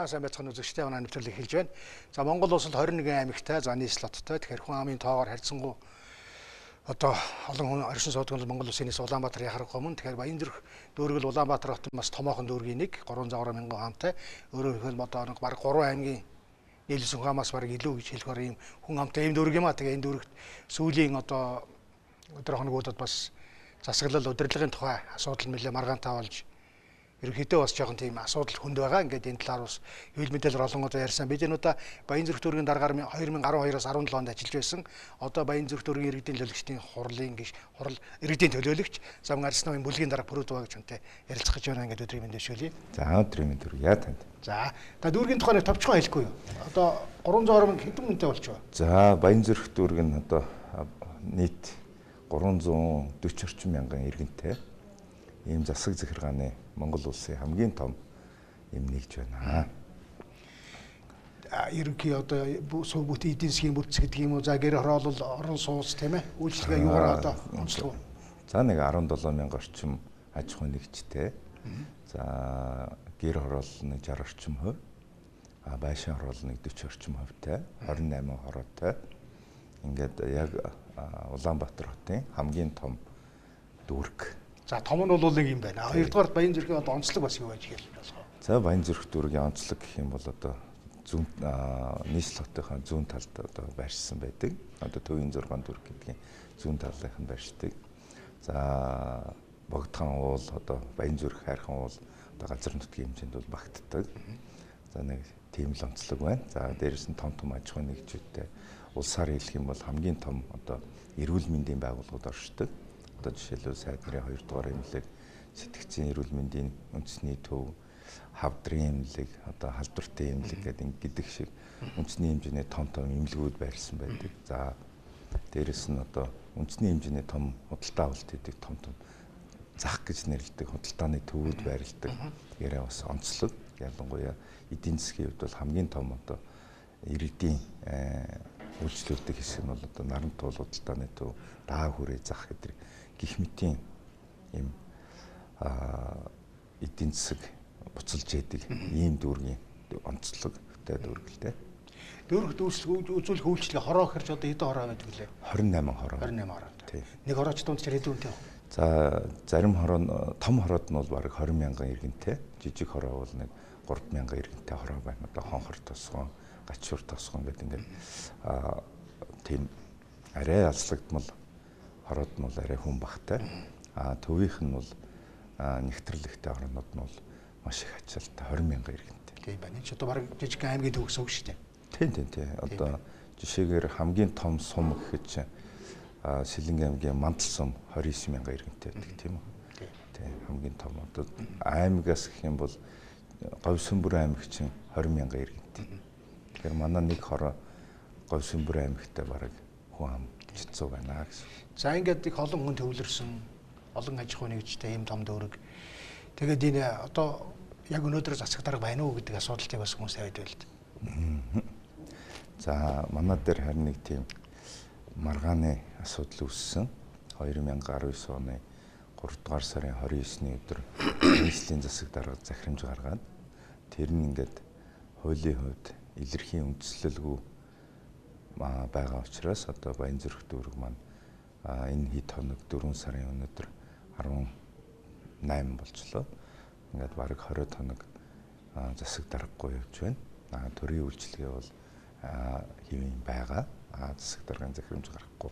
сайн байцгаана үзэгчтэй манай нэвтрүүлэг хэлж байна. За Монгол улсад 21 аймагтай, за нийслэлттэй. Тэгэхээр хүн амын тоогоор харьцангуй одоо олон хүн оршин суудаг нь Монгол улсын нийс Улаанбаатар яхахгүй мөн. Тэгэхээр Баянзүрх дүүрэг л Улаанбаатар хотын бас томоохон дүүргийн нэг 360 мянган хаантай. Өөрөөр хэлбэл одоо нэг бараг 3 аймгийн нийлсэн хүн амаас бараг илүү гэж хэлэхээр ийм хүн амтай ийм дүүрэг юм а. Тэгээ энэ дүүрэгт сүүлийн одоо өдөр хоногудад бас засаглал удирдлагын тухай асуудал нэлээд маргаантай болж ерөнхийдөө бас жоохон тийм асуудал хүнд байгаа. Ингээд энэ талаар бас хэвлэл мэдээлэл олон удаа ярьсан. Бид энэ удаа Баянзүрх дүүргийн дараагаар 2012-аас 17 онд ажиллаж байсан. Одоо Баянзүрх дүүргийн иргэдийн төлөөлөгчдийн хурал иргэдийн төлөөлөгч зам Арсны бүлгийн дарга Пүрүдваа гэж хүнтэй ярилцах гэж байна. Ингээд өдрийн мэнд дэвшүүлье. За өдрийн мэнд яа танд. За дүүргийн тухай нэг товчхон хэлэхгүй юу? Одоо 320 мянга хэдэн хүнтэй болчихоо. За Баянзүрх дүүрэг нь одоо нийт 340 орчим мянган иргэнтэй ийм засаг захиргааны Монгол улсын хамгийн том юм нэгж байна. Ерөнхий одоо суу бүт эдийн засгийн бүтц гэдэг юм уу? За гэр хороолол орон сууц тийм ээ. Үйлчлэгээ юугаар одоо онцлог. За нэг 17 мянга орчим аж ахуйн нэгжтэй. За гэр хороол нэг 60 орчим хувь. Байшин хороол нэг 40 орчим хувьтай. 28 хороотой. Ингээд яг Улаанбаатар хотын хамгийн том дүүрэг. За том нь бол нэг юм байна. Хоёрдугаар Баянзүрхийн одоо онцлог бас юу байж гээл болох. За Баянзүрх дүүргийн онцлог гэх юм бол одоо зүүн нийслэл хотынхаа зүүн талд одоо байршсан байдаг. Одоо төвийн 6 дүүрэг гэдгийн зүүн талынх нь байршдаг. За Богдхан уул одоо Баянзүрх хайрхан уул одоо газар нутгийн хэмжээнд бол багтдаг. За нэг тийм л онцлог байна. За дээрэс нь том аж ахуйн нэгжүүдтэй улсаар хэлэх юм бол хамгийн том одоо эрүүл мэндийн байгууллагууд оршдог. Одоо жишээлбэл сайд нарын 2 дугаар эмнэлэг, сэтгцийн эрүүл мэндийн үндэсний төв, хавдрын эмнэлэг, одоо халдвартын эмнэлэг гэдэг шиг үндэсний хэмжээний том эмнэлгүүд байрлсан байдаг. За дээрэс нь одоо үндэсний хэмжээний том худалдаа авалт хийдэг том зах гэж нэрлэдэг худалдааны төвүүд байрладаг. Яраа бас онцлог. Ялангуяа эдийн засгийн хувьд бол хамгийн том одоо иргэдийн үйлчлүүлдэг хэсэг нь бол одоо Нарантуул худалдааны төв, Даа хүрээ зах гэдэг гих мэтийн ийм эдийн засаг буцалж яадаг ийм дүүргийн онцлогтой дүүргэлтэй. Дүүрэгт үзүүлэх үйлчлэл хороо хэрч одоо хэдэн хороо байдаг лээ? 28 хороо. 28 хороо. Нэг хорооч дунд ч хэдэн үнэтэй вэ? За зарим хороо том хороод нь бол бараг 20 мянган иргэнтэй. Жижиг хороо бол нэг 3 мянган иргэнтэй хороо байна. Одоо хонхор тосгон, гачуур тосгон гэдэг ингээд тийм арай алслагдмал хороод нь бол арай хүн багтай. Төвийнх нь бол нэгтрлэгтэй орнууд нь бол маш их ачаалттай 20 мянган иргэнтэй. Тийм байна. Энд ч одоо бараг жижиг аймгийн төвс үг шүү дээ. Тийм. Одоо жишээгээр хамгийн том сум гэхэд чинь Сэлэнгэ аймгийн Мандал сум 29 мянган иргэнтэй байдаг тийм үү? Тийм. Хамгийн том одоо аймагаас гэх юм бол Говьсөнбөр аймаг чинь 20 мянган иргэнтэй. Тэгэхээр манай нэг хороо Говьсөнбөр аймагтай бараг хүн ам жицүү байна гэсэн. За ингээд их олон хүн төвлөрсөн, олон аж ахуйн нэгжтэй ийм том дүүрэг. Тэгээд энэ одоо яг өнөөдөр засаг дарга байна уу гэдэг асуудалтай бас хүмүүс тавиад байл л да. За манай дээр харин нэг тийм маргааны асуудал үүссэн. 2019 оны 3 дугаар сарын 29-ний өдөр нийслэлийн засаг дарга захирамж гаргаад тэр нь ингээд хуулийн хувьд илэрхийн үндэслэлгүй байгаа учраас одоо Баянзүрх дүүрэг маань энэ хэд хоног 4 сарын өнөөдөр 18 болчлоо. Ингээд бараг 20 хоног засаг даргагүй явж байна. Төрийн үйлчилгээ бол хэвэн байгаа. Засаг даргын захирамж гарахгүй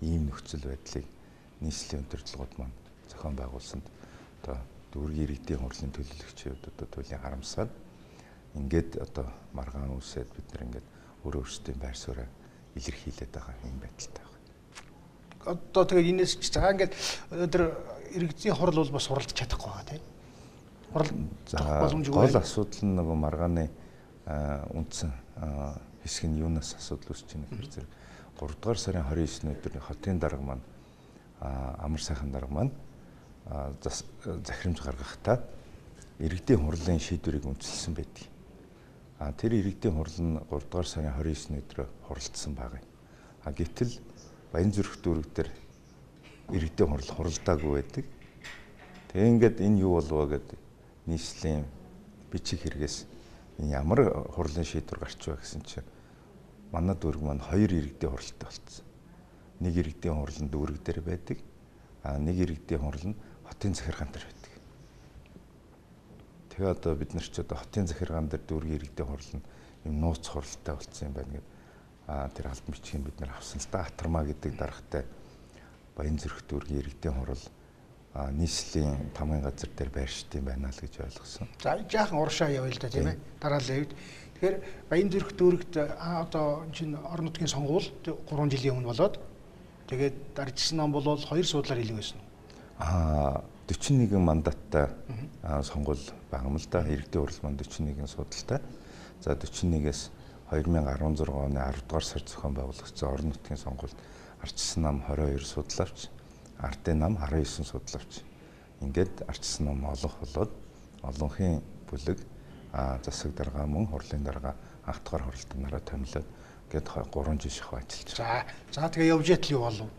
ийм нөхцөл байдлыг нийслэлийн удирдлагууд маань зохион байгуулсанд одоо дүүргийн иргэдийн хурлын төлөөлөгчид одоо туйлын харамсаад ингээд одоо маргаан үсээд бид нар ингээд өөрсдийн байр сууриа илэрхийлээд байгаа юм байдалтай байна. Одоо тэгээд энэс ч за ингээд өнөөдөр иргэдийн хурл бол бас хуралдаж чадахгүй байгаа тийм. Хурал боломжгүй. Гол асуудал нь нөгөө маргааны үндсэн хэсэг нь юунаас асуудал үүсэж байна гэхээр зэрэг 3 дугаар сарын 29-ний өдөр хотын дарга маань амар сайхан дарга маань захирамж гаргахдаа иргэдийн хурлын шийдвэрийг үндэслэсэн байдаг. Тэр иргэдийн хурал нь 3 дугаар сарын 29-ний өдөр хуралдсан байгаа. Гэвтэл Баянзүрх дүүрэг дээр иргэдийн хурал хуралдаагүй байдаг. Тэгээ ингээд энэ юу болов гэдэг нийслэлийн бичиг хэрэгээс энэ ямар хурлын шийдвэр гарч байгаа гэсэн чинь манай дүүрэг маань 2 иргэдийн хуралтай болцсон. Нэг иргэдийн хурал нь дүүрэг дээр байдаг. Нэг иргэдийн хурал нь хотын захиргаан дээр байдаг. Тэгээ одоо бид нар ч одоо хотын захиргаан дээр дүүргийн иргэдийн хурал нь юм нууц хуралтай болцсон юм байна гэдэг. Тэр албан бичгийг бид нар авсан л да. Атармаа гэдэг даргатай Баянзүрх дүүргийн иргэдийн хурал нийслэлийн тамгын газар дээр байршд юм байна л гэж ойлгосон. За жаахан уршаа явъя л да тийм ээ. Дараалал хэвд. Тэгэхээр Баянзүрх дүүрэгт одоо чинь орон нутгийн сонгуул 3 жилийн өмнө болоод тэгээд даржсан ном бол 2 суудлаар хэлэг байсан. 41 мандаттай сонгуул байгаа юм л да. Иргэдийн хурал маань 41 судалтай. За 41-ээс 2016 оны 10 дугаар сар зохион байгуулагдсан орон нутгийн сонгуульд ардчилсан нам 22 судал авч, ардын нам 19 судал авч. Ингээд ардчилсан нам олонх болоод олонхын бүлэг засаг дарга мөн хурлын дарга анх дугаар хуралдаанаараа томилоод гээд 3 жил шахав ажиллаж байгаа. За тэгээ явж яатал юу болов?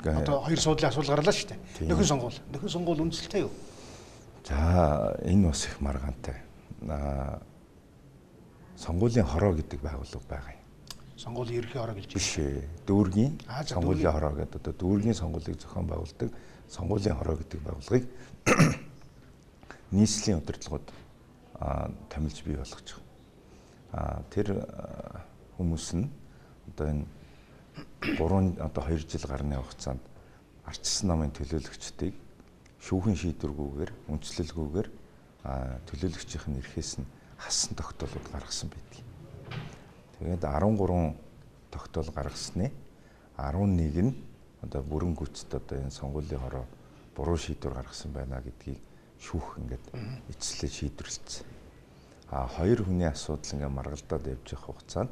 Одоо 2 суудлын асуулт гарлаа шүү дээ. Нөхөн сонгуул үндэслэлтэй юу? За энэ бас их маргаантай. Сонгуулийн хороо гэдэг байгууллага байгаа юм. Сонгуулийн ерөнхий хороо гэж биш ээ. Дүүргийн сонгуулийн хороо гэдэг одоо дүүргийн сонгуулийг зохион байгуулдаг сонгуулийн хороо гэдэг байгууллагыг нийслэлийн удирдлагууд томилж бий болгож байгаа. Тэр хүмүүс нь одоо энэ 2 жил гарны хугацаанд ардчилсан намын төлөөлөгчдийг шүүхийн шийдвэргүйгээр, үндэслэлгүйгээр төлөөлөгчийн эрхээс нь хассан тогтоолууд гаргасан байдаг. Тэгээд 13 тогтоол гаргасны 11 нь одоо бүрэн гүйцэд одоо энэ сонгуулийн хороо буруу шийдвэр гаргасан байна гэдгийг шүүх ингээд эцэслээ шийдвэрлэсэн. 2 хүний асуудал ингээд маргалдаад явж явах хугацаанд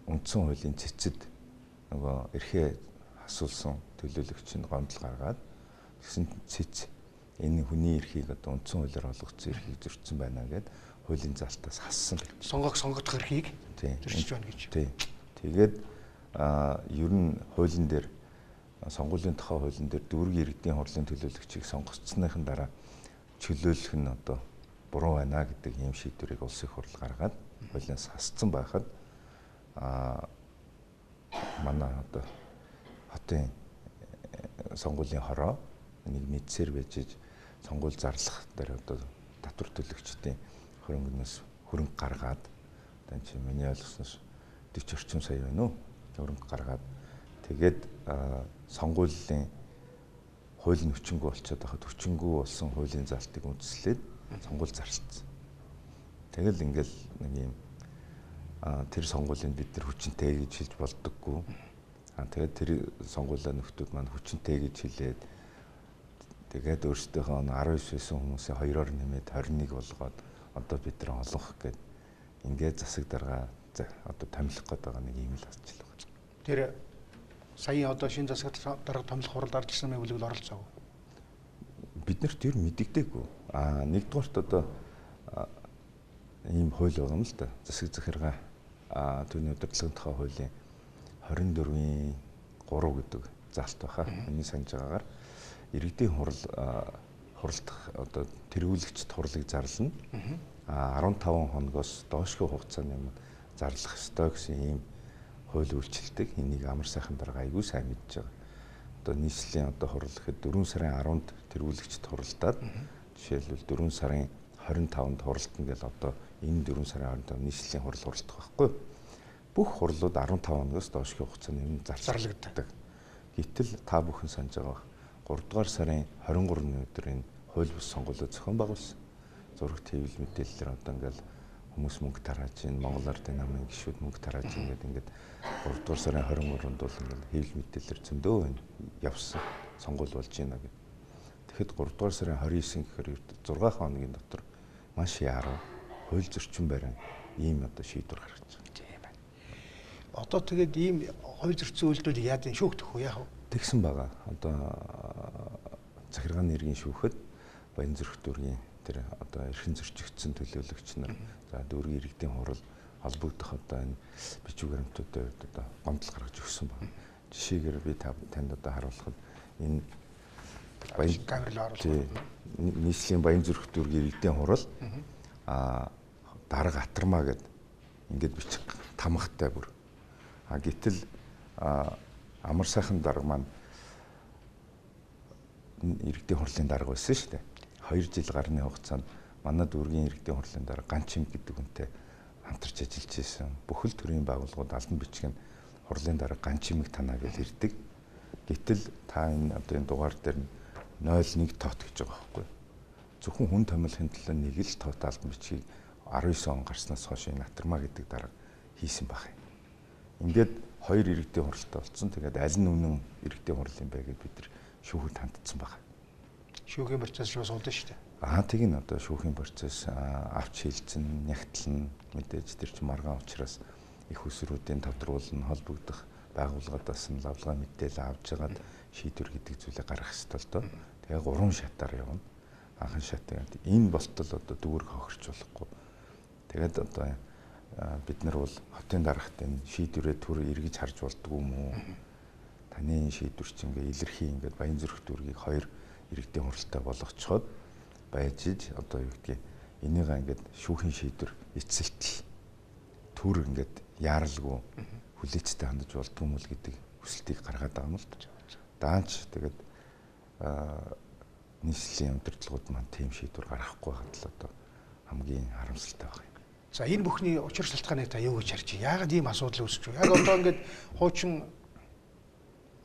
үндсэн хуулийн цэцэд нөгөө эрхээ асуулсан төлөөлөгч нь гомдол гаргаад тэгсэн цэц энэ хүний эрхийг одоо үндсэн хуулиар олгогдсон эрхийг зөрчсөн байна гэд хуулийн залтаас хассан. Сонгогдох эрхийг зөрчиж байна гэж. Тэгээд ер нь хуулийн дээр сонгуулийн тухай хуулийн дээр дүүргийн иргэдийн хурлын төлөөлөгчийг сонгогдсныхан дараа чөлөөлөх нь одоо буруу байна гэдэг ийм шийдвэрийг улсын хурл гаргаад хуулиас хассан байхад манай одоо хотын сонгуулийн хороо нэг мэдсээр байж сонгуул зарлах дээр одоо татвар төлөгчдийн хөрөнгөнөөс хөрөнгө гаргаад одоо чи миний ойлгосноор 40 орчим сая байна уу хөрөнгө гаргаад тэгээд сонгуулийн хуулийн хүчингү болчиход байхад хүчингү болсон хуулийн залтыг үндэслээд сонгуул зарлцсан. Тэгэл ингээл нэг юм тэр сонгуулийн бид нар хүчинтэй гэж хэлж болдоггүй. Тэгээд тэр сонгуулийн нөхдүүд маань хүчинтэй гэж хэлээд тэгээд өөрсдийнхөө 19 байсан хүмүүсээ 2-оор нэмээд 21 болгоод одоо бид нар олонх гээд ингээд засаг дарга одоо томилох гэдэг нэг юм л асч л байгаа. Тэр сая одоо шинэ засаг дарга томилох хуралд ардчилсан мэй бүлэг оролцоог. Бид нарт тэр мэддэггүй. Нэгдүгээрт одоо ийм хууль байгаа юм л да. Засаг захиргаа түүний удирдлагын тухай хуулийн 24-ийн 3 гэдэг заалт баха. Миний санаж байгаагаар иргэдийн хуралдах одоо тэргүүлэгчд хурлыг зарлана. 15 хоногоос доошгүй хугацааны өмнө зарлах ёстой гэсэн ийм хууль үйлчилдэг. Энийг амар сайхан дарга аягүй сайн мэдж байгаа. Одоо нийслэлийн одоо хурал гэхэд 4 сарын 10-нд тэргүүлэгчд хуралдаад жишээлбэл 4 сарын 25-нд хуралдана гэл одоо энэ 4 сарын 25 нийслэлийн хурал хуралдах байхгүй. Бүх хурлууд 15 хоногоос доошгүй хугацааны өмнө зарлагддаг. Гэтэл та бүхэн санаж байгаа 3 дугаар сарын 23-ны өдөр энэ хууль бус сонгуулиуд зохион байгуулсан. Зураг твл мэдээлэлээр одоо ингээл хүмүүс мөнгө тарааж ийн, Монгол Ардын намын гишүүд мөнгө тарааж ийн гэдэг ингээд 3 дугаар сарын 23-нд бол ингээл хэвлэл мэдээлэлээр зөндөө явсан сонгуул болж байна гэдэг. Тэгэхэд 3 дугаар сарын 29 гэхээр 6 хоногийн дотор маш яруу хууль зөрчин барин ийм одоо шийдвэр гаргаж байгаа. Тийм байна. Одоо тэгээд ийм хууль зөрчсөн үйлдэлийг яад энэ шүүхтэх үү яах вэ? Тэгсэн байгаа. Одоо захиргааны иргэн шүүхэд Баянзүрх дүүргийн тэр одоо эрхэн зөрчигдсөн төлөөлөгч нар за дүүргийн иргэдийн хурал холбогдох одоо энэ бичиг баримтуудын хувьд одоо гомдол гаргаж өгсөн байна. Жишээгээр би танд одоо харуулхад энэ нийслэлийн Баянзүрх дүүргийн иргэдийн хурал дарга атармаа гэд ингээд бичих тамгатай бүр. Гэтэл амар сайхан дарга маань иргэдийн хурлын дарга байсан шүү дээ. 2 жил гарны хугацаанд манай дүүргийн иргэдийн хурлын дарга Ганчим гэдэг хүнтэй хамтарч ажиллаж байсан. Бүхэл төрлийн байгууллагууд албан бичгийн хурлын дарга Ганчимыг танаа гэж ирдэг. Гэтэл та энэ одоо энэ дугаар дээр 0.1 тоот гэж байгаа байхгүй. Зөвхөн хүн томилохын төлөө нэг л тоот албан бичгийг 19 он гарснаас хойш энэ Атармаа гэдэг дарга хийсэн байх юм. Ингээд 2 иргэдийн хуралтай болсон. Тэгээд аль нь үнэн иргэдийн хурал юм бэ гэдээ бид нар шүүхэд хандсан байна. Шүүхийн процесс шүү суулна шүү дээ. Тийг нь одоо шүүхийн процесс авч хэлцэн, нягтлан мэдээж тэр чинь маргаан учраас их усруудын тавдруулна, холбогдох байгууллагаас нь лавлгаа мэдээлэл авч жагаад шийдвэр гэдэг зүйлийг гаргах ёстой л доо. Тэгээ 3 шатаар явна. Анхан шат энэ болтол одоо дүүрэг хохирч болохгүй. Тэгээд одоо бид нар бол хотын дарагт энэ шийдвэрээ түр эргэж харж болдгоо юм уу? Таны шийдвэр чинь ингээ илэрхий ингээд Баянзүрх дүүргийг 2 иргэдийн хуралтай болгоцоход байж иж одоо юу гэдгийг энийг ингээд шүүхийн шийдвэр эцэлтэл түр ингээд яаралгүй хүлээцтэй хандаж болдгоо юм л гэдэг хүсэлтийг гаргаад байгаа юм л да. Даанч тэгээд нийслэлийн удирдлагууд маань тийм шийдвэр гаргахгүй байгаад л одоо хамгийн харамсалтай байна. За энэ бүхний учир шалтгааныг та юу гэж харж байна? Яагаад ийм асуудал үүсэж байна? Яг одоо ингээд хуучин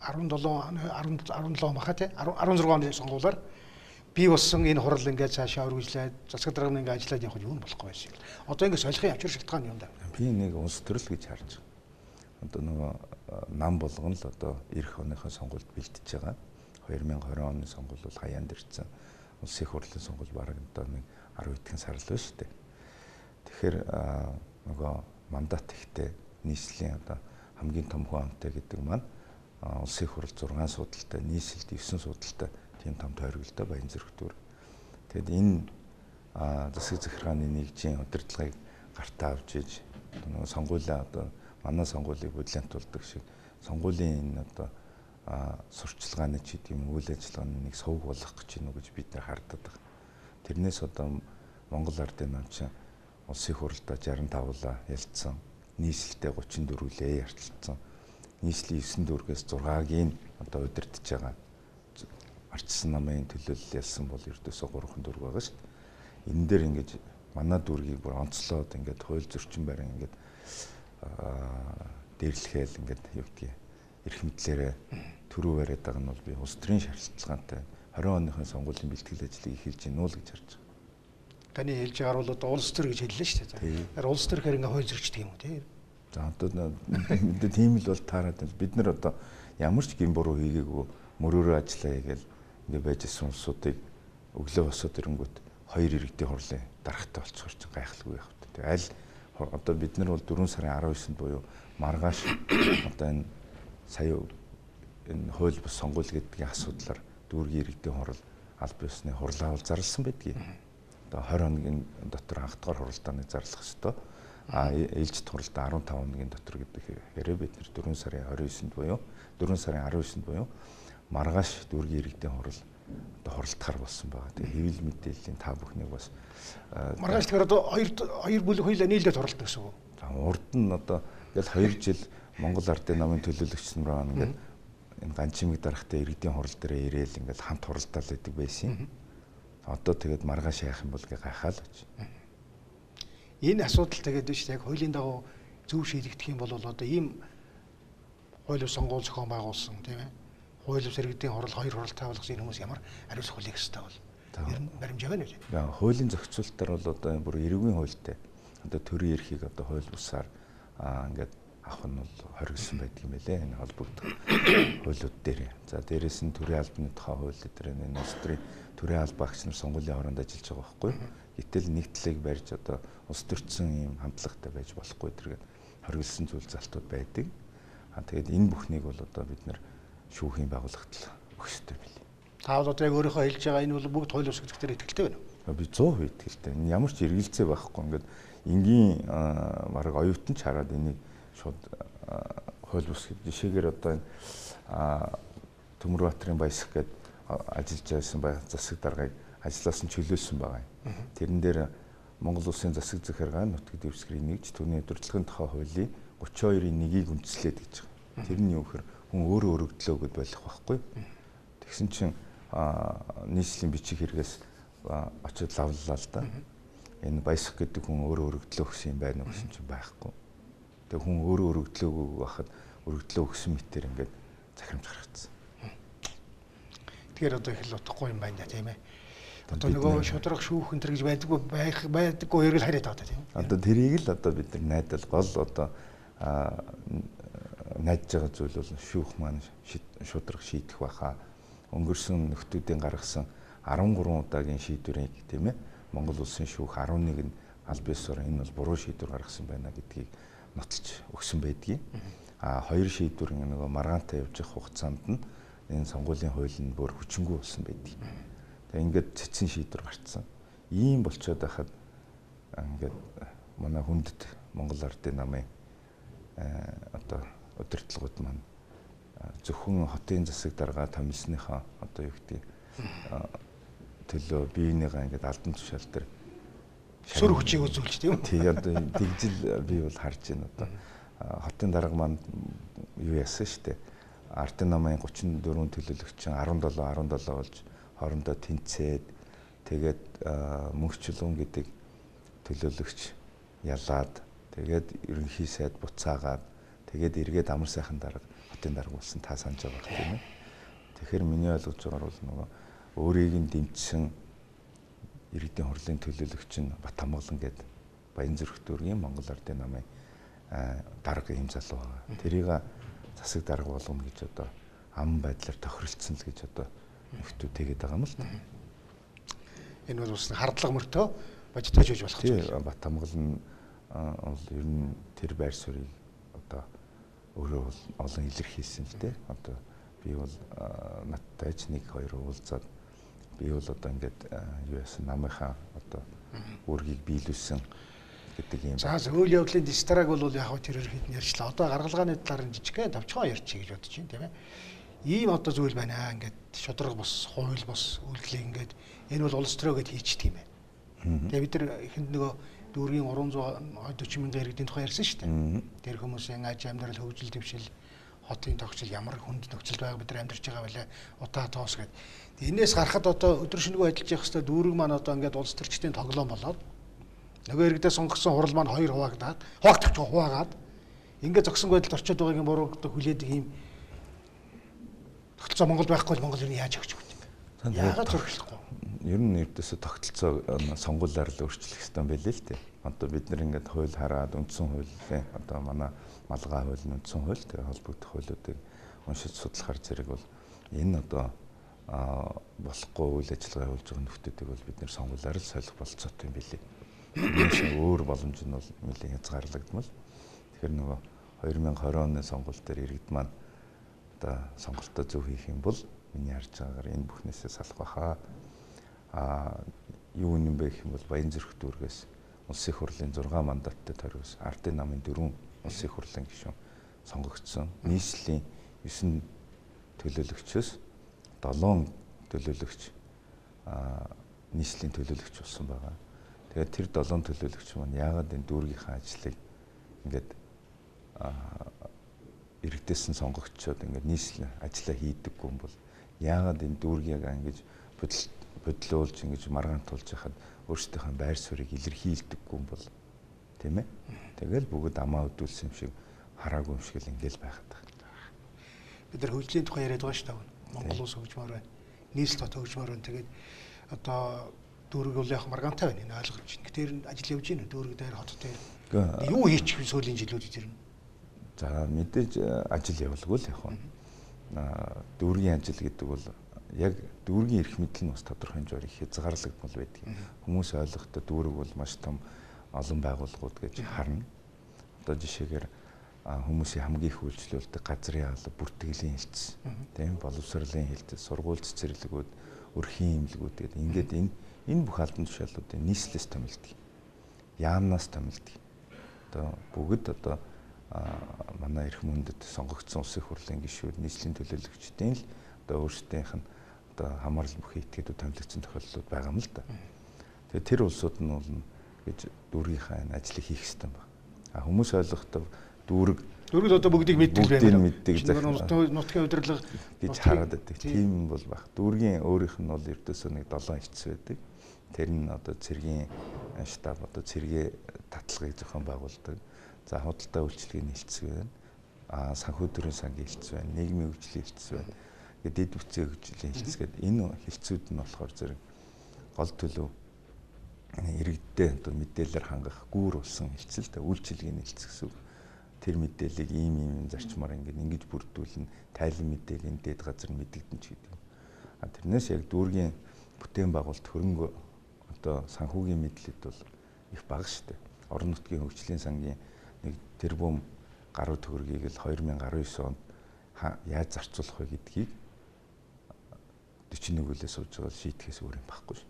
17 махаа тий 16 оны сонгуулиар бий болсон энэ хурал ингээд цаашаа өргөжлээд засаг дарганы ингээд ажиллаад явах юм болохгүй байсан. Одоо ингээд солихын учир шалтгаан юм да. Би нэг улс төрөл гэж харж байна. Одоо нөгөө нам болгон л одоо эх оныхоо сонгуульд бэлтэж байгаа. 2020 оны сонгуул бол хаяанд ирсэн. Улсын их хурлын сонгуул бараг одоо нэг 10 хэдхэн сар л байна шүү дээ. Тэгэхээр нөгөө мандат ихтэй нийслэлийн одоо хамгийн том хүн амтай гэдэг маань улсын их хурл 6 судалтай, нийслэлд 9 судалтай тийм том тойрогтой Баянзүрх дүүр. Тэгэд энэ засаг захиргааны нэгжийн удирдлагыг гартаа авч иж нөгөө сонгуулиа одоо манай сонгуулийг бодлоонтуулдаг шиг сонгуулийн энэ одоо сурчлагын ч гэдэг юм үйл ажиллагааны нэг сувг болгох гэж байна уу гэж бид нар харддаг. Тэрнээс одоо Монгол Ардын намчин улсын хурлдаа 65-лаа ялцсан, нийслэлтэй 34-лээ ярилцсан. Нийслэлийн 9 дүүргээс 6-гийн одоо удирдах байгаа. Арчсан намын төлөөлөл ялсан бол ердөөсөө 3 дүүрэг байгаа шүү дээ. Энэ дээр ингэж манай дүүргийг бүр онцлоод ингээд хууль зөрчин барин ингээд дээрлэхэл ингээд юу гэдгийг эрх мэдлээрээ төрөө бариад байгаа нь бол би улс төрийн шаардлагатай 20 оныхын сонгуулийн бэлтгэл ажлыг эхэлж гинөө л гэж харж байгаа. Таны хэлж байгаагаар бол одоо улс төр гэж хэллээ шүү дээ. Тэгэхээр улс төр хэрэг ингээ хууль зөрчдөг юм уу тий? За одоо тийм л бол таарад байна. Бид нар одоо ямар ч гин буруу хийгээгүй мөрөөрөө ажиллая гэж ингээ байж исэн улсуудыг өглөө босоод ирэнгүүт 2 иргэдийн хурлын даргатай болчихор чинь гайхалгүй байх. Тэгээ аль одоо бид нар бол 4 сарын 19-нд буюу маргааш одоо энэ сая энэ хууль бус сонгуул гэдгийн асуудлаар дүүргийн иргэдийн хурал аль биесны хурлаа бол зарласан байдгийг. Одоо 20 хоногийн дотор анх дахь хуралдааны зарлах ёстой. Ээлжид хуралдаа 15 хоногийн дотор гэдэг хэрэг бид нар 4 сарын 29-нд буюу 4 сарын 19-нд буюу маргааш дүүргийн иргэдийн хурал одоо хуралдахаар болсон байгаа. Тэгээ хэвлэл мэдээллийн та бүхнийг бас маргааш тэгэхээр одоо хоёр бүлэг хоёулаа нийлдээд хуралдана гэсэн үг. За урд нь одоо ингээл 2 жил Монгол Ардын намын төлөөлөгч нар ингээд энэ Ганчимыг дарахтай иргэдийн хурал дээр ирээл ингээл хамт хуралдаал байдаг байсан. Одоо тэгээд маргааш яах юм бол гэ гайхаал гэж. Энэ асуудал тэгээд биш яг хуулийн дагуу зөв шийдэгдэх юм бол одоо ийм хууль сонгуул зохион байгуулсан тийм ээ. Хууль иргэдийн хурал 2 хуралтай болгосон хүмүүс ямар хариуцлага хүлээх ёстой бол. Ер нь баримжаа байна үү? Яа, хуулийн зохицуулалтаар бол одоо бүр эрүүгийн хуультай. Одоо төрийн эрхийг одоо хууль бусаар ингээд авах нь бол хоригдсан байдаг юм байлээ. Энэ холбогдох хуулиуд дээр. За дээрэс нь төрийн албаны тухай хууль дээр энэ улс төрийн төрийн албан агч нар сонгуулийн хооронд ажиллаж байгаа байхгүй. Гэтэл нэгтлийг барьж одоо улс төрчин юм хамтлагтай байж болохгүй тэргээд хоригдсан зүйл залтууд байдаг. Тэгээд энэ бүхнийг бол одоо бид нар шүүхийн байгууллагт л өгөх ёстой билээ. Та бол одоо яг өөрийнхөө хэлж байгаа энэ бол бүгд хууль ус гэдэгтэр итгэлтэй байна уу? Би 100% итгэлтэй. Энэ ямар ч эргэлзээ байхгүй. Ингээд энгийн бараг оюутан ч хараад энийг шууд хууль ус гэдэг жишээгээр одоо энэ Төмөрбаатарын баясах гээд ажиллаж байсан засаг даргаыг ажлаас нь чөлөөлсөн байгаа юм. Тэрэн дээр Монгол улсын засаг захиргааны нутаг дэвсгэрийг нэгж түүний удирдлагын тухай хуулийн 32-ийн 1-ийг үндэслээд гэж байгаа. Тэр нь юу гэхээр хүн өөрөө өргөдлөө гэд болох байхгүй. Тэгсэн чинь нийслэлийн бичиг хэрэгээс очиод лавллаа л да. Энэ баясах гэдэг хүн өөрөө өргөдлөө өгсөн юм байна уу гэсэн чинь байхгүй. Тэгээ хүн өөрөө өргөдлөөгүй байхад өргөдлөө өгсөн мэтэр ингээд захирамж гаргацсан. Тэгэхээр одоо их л утгагүй юм байна тийм ээ. Одоо нөгөө шудраг шүүх энэ гэж байдаггүй эргэл хариад байгаа тийм. Одоо тэрийг л одоо бид нар найдал гол одоо найдаж байгаа зүйл бол шүүх маань шудраг шийдэх байхаа. Өнгөрсөн нөхдүүдийн гаргасан 13 удаагийн шийдвэрийг тийм ээ Монгол улсын шүүх 11 нь аль биесээр энэ бол буруу шийдвэр гаргасан байна гэдгийг нотолж өгсөн байдгийг. Хоёр шийдвэр нөгөө маргаантай явж явах хугацаанд нь энэ сонгуулийн хууль нь бүр хүчингүй болсон байдгийг. Тэгээ ингээд цэцэн шийдвэр гарцсан. Ийм болцоод байхад ингээд манай хүндэт Монгол Ардын намын одоо удирдлагууд маань зөвхөн хотын засаг дарга томилсныхаа одоо юу гэдэг төлөө биенийгаа ингээд алдан тушаал дээр сүр хүчийг үзүүлж тийм үү? Тий одоо тэгжил би бол харж байна одоо хотын дарга маань юу яасан штэ Ардын намын 34 төлөөлөгчин 17 болж хоорондоо тэнцээд тэгээд мөнхчлөн гэдэг төлөөлөгч ялаад тэгээд ерөнхий сайд буцаагаад тэгээд эргээд амар сайхан дарга хотын дарга болсон та санаж байгаа тийм ээ. Тэгэхээр миний ойлгож байгаагаар бол нөгөө өөрийг нь дэмжсэн иргэдийн хурлын төлөөлөгч нь Батамгалан гэдэг Баянзүрх дүүргийн Монгол Ардын намын дарга юм залуу байгаа. Тэрийг засаг дарга болгоно гэж одоо ам байдлаар тохиролцсон л гэж одоо нөхдүүд тэгээд байгаа юм л та. Энэ бол бас хардлага мөртөө бодитож үж болох зүйл. Батамгалан бол ер нь тэр байр суурийг одоо өөрөө олон илэрхийлсэн л дээ. Одоо би бол надтай ч 1-2 уулзаад би бол одоо ингээд юу яасан намынхаа одоо үүргийг биелүүлсэн гэдэг юм. За үйл явдлын дистраг бол яг хөө тэр хэд ярьчлаа. Одоо гаргалгааны талаар жижигхэн товчхон ярьчих гэж бодож байна тийм ээ. Ийм одоо зүйл байна аа ингээд шудраг бос хууль бос үйлдэл ингээд энэ бол улс төрөө гэд хийчих тийм ээ. Тэгээ бид нар эхэнд нөгөө дүүргийн 340 мянган иргэдийн тухай ярьсан шүү дээ. Тэр хүмүүсийн аж амьдрал хөгжил дэвшил хотын тогтцол ямар хүнд нөхцөлд байгааг бид нар амьдарч байгаа байлаа удаа тоос гэдэг. Энээс гарахад одоо өдөр шөнөгүй ажиллаж явах хэвээр дүүрэг маань одоо ингээд улс төрчдийн тоглоом болоод нөгөө иргэдээ сонгогдсон хурал маань 2 хуваагаад ингээд зогсон байдалд орчод байгаагийн буруу одоо хүлээдэг ийм тогтолцоо Монгол байхгүй бол Монгол юу яаж өгч өгч юм бэ? Яагаад зөрчлөхгүй? Ер нь ердөөсө тогтолцоо сонгуулиар л өөрчлөх хэрэгтэй байлээ л дээ. Одоо бид нар ингээд хууль хараад үндсэн хуулийг одоо манай малгай хууль нь үндсэн хууль тэгээ холбогдох хуулиудыг уншиж судлахаар зэрэг бол энэ одоо болохгүй үйл ажиллагаа явуулж байгаа нөхдүүдийг бол бид нэр сонгуулиар л солих болцоотой юм билээ. Үүнээс өөр боломж нь бол нэлээд хязгаарлагдмал. Тэгэхээр нөгөө 2020 оны сонгуул дээр иргэд маань одоо сонголтоо зөв хийх юм бол миний харж байгаагаар энэ бүхнээсээ салах баха. Юу юм бэ гэх юм бол Баянзүрх дүүргээс улсын хурлын 6 мандаттай торгос Ардын намын 4 улсын хурлын гишүүн сонгогдсон. Нийслэлийн 9 төлөөлөгчөөс 7 төлөөлөгч нийслэлийн төлөөлөгч болсон байгаа. Тэгээд тэр 7 төлөөлөгч маань яагаад энэ дүүргийнхаа ажлыг ингээд иргэдээс нь сонгогдчоод ингээд нийслэлийн ажиллаа хийдэггүй юм бол яагаад энэ дүүргийг ингэж бодлуулж ингэж маргаантуулж яхад өөрсдийнхөө байр суурийг илэрхийлдэггүй юм бол тийм ээ. Тэгэл бүгд амаа өдүүлсэн юм шиг хараагүй юм шиг л ингээл байхад байна. Бид нар хөгжлийн тухай яриад байгаа шүү дээ. Монгол улс хөгжмөр байна. Нийслэл хот хөгжмөр байна. Тэгээд одоо дүүрэг бол яг маргаантай байна. Энэ ойлгож байна. Тэр ажил явж байна. Дүүрэг дээр хот дээр. Юу хийчих вэ сүүлийн жилүүдэд тэр нь? За мэдээж ажил явуулгүй л яг нь. Дүүргийн ажил гэдэг бол яг дүүргийн эрх мэдэл нь бас тодорхой хэмжээр их хязгаарлагдмал байдаг. Хүмүүс ойлгохдоо дүүрэг бол маш том олон байгууллагууд гэж харна. Одоо жишээгээр хүмүүсийн хамгийн их үйлчлүүлдэг газрын алба, бүртгэлийн хэлтс, тийм боловсролын хэлтс, сургууль цэцэрлэгүүд, өрхийн эмнэлгүүд гэдэг ингээд энэ бүх албан тушаалуудын нийслэлээс томилдог. Яамнаас томилдог. Одоо бүгд одоо манай эрх мөндөд сонгогдсон улсын хурлын гишүүд, нийслэлийн төлөөлөгчдийн л одоо өөрсдийнх нь одоо хамаарал бүхий этгээдүүд томилогдсон тохиолдлууд байгаа юм л да. Тэгэхээр тэр улсууд нь бол гэж дүүргийнхаа энэ ажлыг хийх хэрэгтэй байна. Хүмүүс ойлгохдоо дүүрэг одоо бүгдийг мэддэг байна. Мэддэг нутгийн удирдлага гэж хараад байдаг. Тийм бол баг. Дүүргийн өөрийнх нь бол ердөөсөө нэг 7 хэвчс байдаг. Тэр нь одоо цэргийн штаб одоо цэргийн татлагыг зохион байгуулдаг. За худалдаа үйлчилгээний хэлтс байна. Санхүүдрийн сангийн хэлтс байна. Нийгмийн хөгжлийн хэлтс байна. Тэгээд дэд бүтцийн хөгжлийн хэлтс гэдэг энэ хэлтсүүд нь болохоор зэрэг гол төлөв иргэдтэй одоо мэдээлэлээр хангах гүүр болсон хэлтсэлтэй үйлчилгээний хэлтс гэсэн үг. Тэр мэдээллийг ийм зарчмаар ингэж бүрдүүлнэ. Тайлан мэдээллийн дээд газар мэдэгдэн ч гэдэг. Тэрнээс яг дүүргийн бүтээн байгуулалт хөрөнгө одоо санхүүгийн мэдлэлд бол их бага шүү дээ. Орон нутгийн хөгжлийн сангийн нэг тэрбум гаруй төгрөгийг л 2019 онд яаж зарцуулах вэ гэдгийг 41 хүлээ сууж байгаа шийтгэхээс өөр юм байхгүй шүү.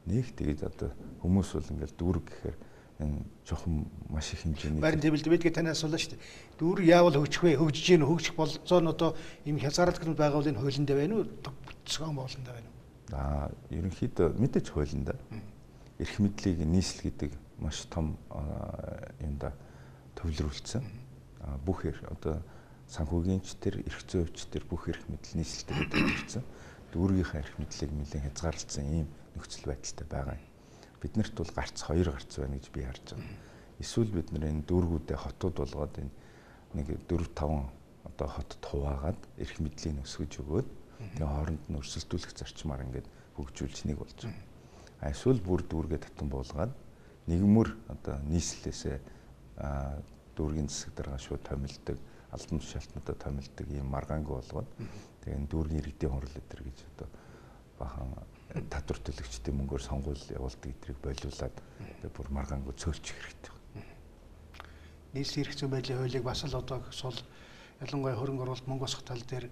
Нэг тэгээд одоо хүмүүс бол ингээл дүүрэг гэхээр энэ жоохон маш их хэмжээний барин тэмэлд бидгээ танаас асуулаа шүү дээ. Дүүрэг яавал хөгжих вэ? Хөгжиж гин хөгжих болцоо нь одоо ийм хязгаарлалт байгаа бол энэ хуулинд байна уу? Зохион байгуулалтанд байна уу? Ерөнхийдөө мэдээж хуулинд эрх мэдлийг нийслэл гэдэг маш том юмда төвлөрүүлсэн. Бүх одоо санхүүгийн ч тэр эрх зүйч тэр бүх эрх мэдэл нийслэлтэй төвлөрсөн. Дүүргийнхаа эрх мэдлийг нэлээд хязгаарлалсан ийм нөхцөл байдалтай байгаа юм. Биднэрт бол хоёр гарц байна гэж би харж байгаа. Эсвэл бид нар энэ дүүргүүдээ хотууд болгоод энэ нэг 4-5 одоо хотод хуваагаад эрх мэдлийг өсгөж өгөөд тэгээ хооронд нь өрсөлдүүлэх зарчмаар ингээд хөгжүүлж нэг болж байгаа. Эсвэл бүр дүүргээ татан буулгаад нэгмөр одоо нийслэлээсээ дүүргийн засаг дарга шууд томилдог, албан тушаалтнуудад томилдог ийм маргаангүй болгоод тэгээ энэ дүүргийн иргэдийн хурал өдр гэж одоо бахан татвар төлөгчдийн мөнгөөр сонгуул явуулдаг эдрийг болиулаад тэгээ бүр маргаангүй цөөлчих хэрэгтэй. Нийслэлийн эрх зүйн байдлын хуулийг бас л одоо сул ялангуяа хөрөнгө оруулалт мөнгө босгох тал дээр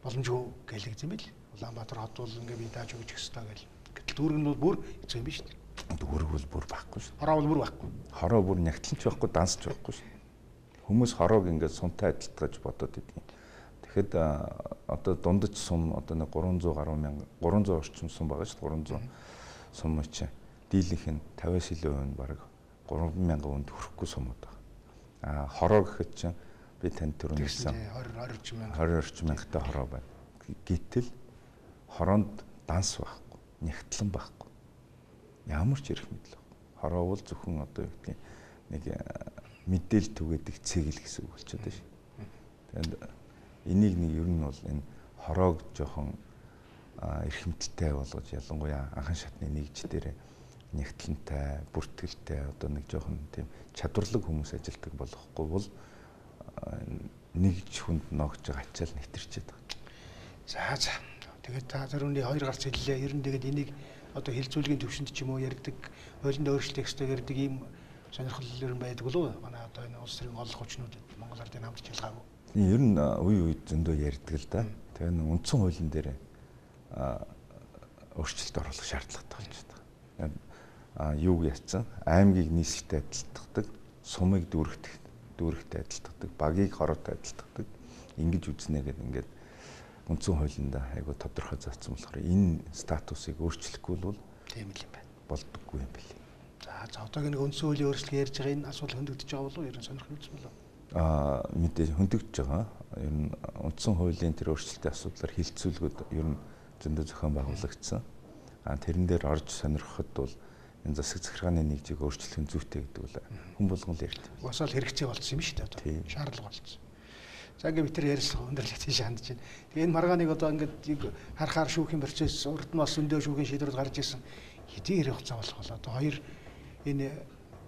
боломжгүй гэлэгдсэн юм бил. Улаанбаатар хот бол ингээ би дааж өгч өстой гэл. Гэтэл дүүрэг нь бол бүр хэцүү юм биш үү? Дүүрэг бол бүр байхгүй шүү. Хороо бол бүр байхгүй. Хороо бүр нягтланч байхгүй, дансч байхгүй шүү. Хүмүүс хороог ингээд сунтай адилтгаж бодоод идэв. Тэгэхэд одоо дундаж сум одоо нэг 300 гаруй мянга 300 орчим сум байгаа шүү. 300 сум чинь дийлэнх нь 50-аас илүү нь бараг 3000 хүнд хүрэхгүй сумууд байгаа. Хороо гэхэд чинь би танд түрүүн хэлсэн 20 орчим мянгатай хороо байна. Гэтэл хороонд данс байхгүй, нягтлан байхгүй. Ямар ч эрх мэдэл байхгүй. Хороо бол зөвхөн одоо юу гэдэг нэг мэдээлэл түгээдэг цэгэл гэсэн үг болчиход байна шүү. Тэгээд энийг нэг ер нь бол энэ хороог жоохон эрх мэдэлтэй болгож ялангуяа анхан шатны нэгж дээр нягтлантай, бүртгэлтэй одоо нэг жоохон тийм чадварлаг хүмүүс ажилтдаг болохгүй бол нэгж хүнд ногж байгаа ачаал нэтэрчээд байгаа. За. Тэгээд та түрүүний хоёр гарц хэллээ. Ер нь тэгээд энийг одоо хилцүүлгийн төвшөнд ч юм уу ярьдаг, хуулинд өөрчлөлт хийх ярьдаг ийм сонирхол ер нь байдаг болов уу? Манай одоо энэ улс төрийн гол хүчнүүд Монгол Ардын хамт чилгаагүй. Ер нь үе үед зөндөө ярьдаг л да. Тэгээд үндсэн хуулийн дээр өөрчлөлт оруулах шаардлагатай болж байна. Юуг яцсан? Аймгийг нийслэлтэй адилтгадаг, сумыг дүүрэгтэй адилтгадаг, багийг хороотой адилтгадаг. Ингэж үзнэ гэдэг ингээд үндсэн хуулинд айгу тодорхой заасан болохоор энэ статусыг өөрчлөхгүй бол тийм л юм байна. Болдоггүй юм билий. За одоогийн нэг үндсэн хуулийн өөрчлөлт ярьж байгаа энэ асуудал хөндөгдөж байгаа болов уу? Ер нь сонирхол үзсэн болов уу? Мэдээж хөндөгдөж байгаа. Ер нь үндсэн хуулийн тэр өөрчлөлтийн асуудлаар хилцүүлгүүд ер нь зөндөө зохион байгуулагдсан. Тэрэн дээр орж сонирхоход бол энэ засаг захиргааны нэгжийг өөрчлөх нь зүйтэй гэдэг бол хүн болгон л ярьдаг. Бас л хэрэгцээ болсон юм шүү дээ одоо. Шаардлага болсон. За ингээд бид нар ярьсан өндөрлөлт тийш хандж байна. Тэгээ энэ маргааныг одоо ингээд харахаар шүүхийн процесс урд нь бас өндөө шүүхийн шийдвэрүүд гарч ирсэн. Хэдийн хэрэг хугацаа болох болоо одоо хоёр энэ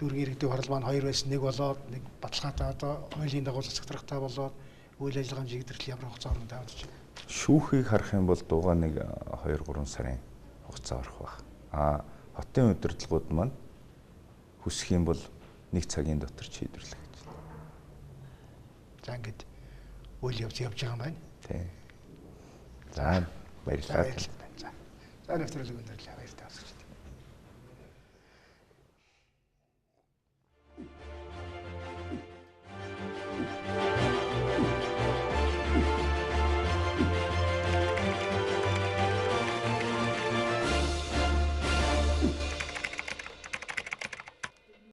дүүргийн иргэдийн хурал маань хоёр байсан нэг болоод нэг баталгаатай одоо хуулийн дагуу засаг даргатай болоод үйл ажиллагааны чиглэл ямар хугацаа орно тавьж байна. Шүүхийг харах юм бол дугаа нэг 2-3 сарын хугацаа орох баг. Хотын удирдлагууд маань хүсэх юм бол 1 цагийн дотор шийдвэрлэх гэж. За ингээд үйл явж байгаа юм байна. Тийм. За баярлалаа. За нэвтрүүлэг өндөрлөө баярлалаа.